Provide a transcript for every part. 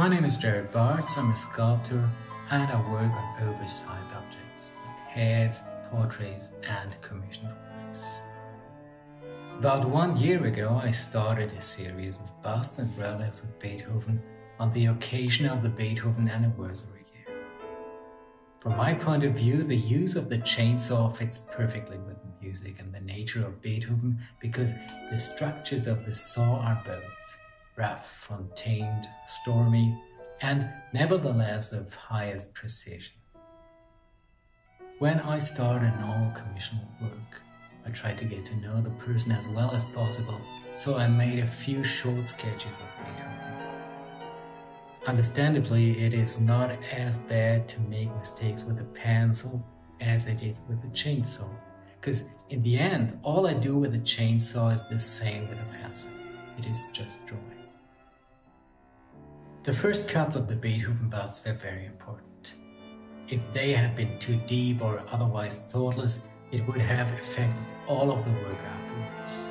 My name is Jared Bartz, I'm a sculptor and I work on oversized objects like heads, portraits and commissioned works. About 1 year ago I started a series of busts and relics of Beethoven on the occasion of the Beethoven anniversary year. From my point of view, the use of the chainsaw fits perfectly with the music and the nature of Beethoven because the structures of the saw are both rough, untamed, stormy, and nevertheless of highest precision. When I start a normal commissioned work, I try to get to know the person as well as possible, so I made a few short sketches of Beethoven. Understandably, it is not as bad to make mistakes with a pencil as it is with a chainsaw, because in the end, all I do with a chainsaw is the same with a pencil. It is just drawing. The first cuts of the Beethoven busts were very important. If they had been too deep or otherwise thoughtless, it would have affected all of the work afterwards.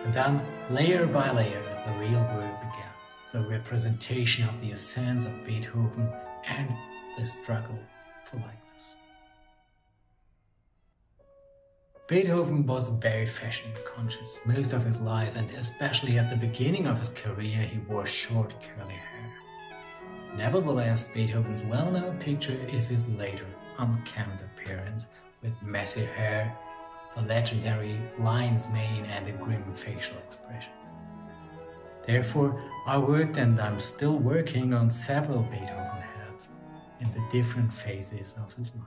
And then, layer by layer, the real work began. The representation of the essence of Beethoven and the struggle for likeness. Beethoven was very fashion conscious most of his life, and especially at the beginning of his career he wore short curly hair. Nevertheless, Beethoven's well-known picture is his later, unkempt appearance with messy hair, the legendary lion's mane and a grim facial expression. Therefore, I worked and I'm still working on several Beethoven heads in the different phases of his life.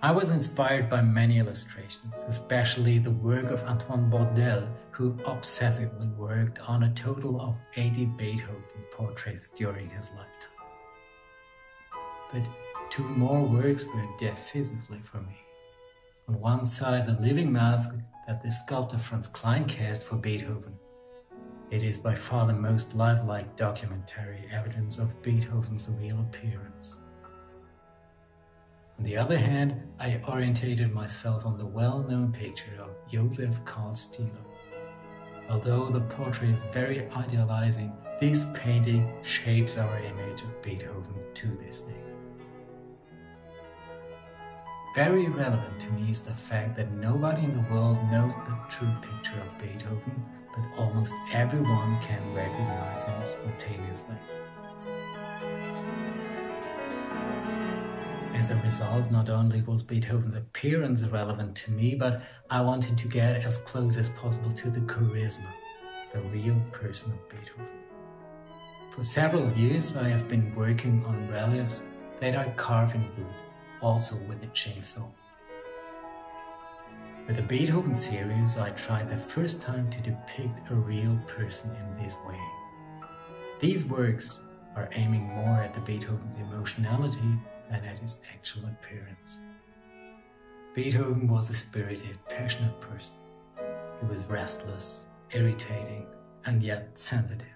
I was inspired by many illustrations, especially the work of Antoine Bourdelle, who obsessively worked on a total of 80 Beethoven portraits during his lifetime. But 2 more works were decisively for me. On one side, the living mask that the sculptor Franz Klein cast for Beethoven. It is by far the most lifelike documentary evidence of Beethoven's real appearance. On the other hand, I orientated myself on the well-known picture of Joseph Karl Stieler. Although the portrait is very idealizing, this painting shapes our image of Beethoven to this day. Very relevant to me is the fact that nobody in the world knows the true picture of Beethoven, but almost everyone can recognize him spontaneously. As a result, not only was Beethoven's appearance relevant to me, but I wanted to get as close as possible to the charisma, the real person of Beethoven. For several years I have been working on reliefs that I carve in wood, also with a chainsaw. With the Beethoven series, I tried the first time to depict a real person in this way. These works are aiming more at the Beethoven's emotionality than at his actual appearance. Beethoven was a spirited, passionate person. He was restless, irritating, and yet sensitive.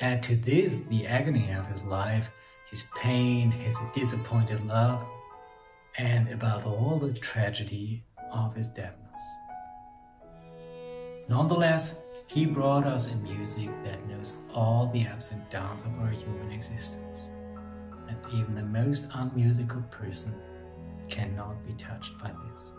Add to this the agony of his life, his pain, his disappointed love, and above all the tragedy of his deafness. Nonetheless, he brought us a music that knows all the ups and downs of our human existence. And even the most unmusical person cannot be touched by this.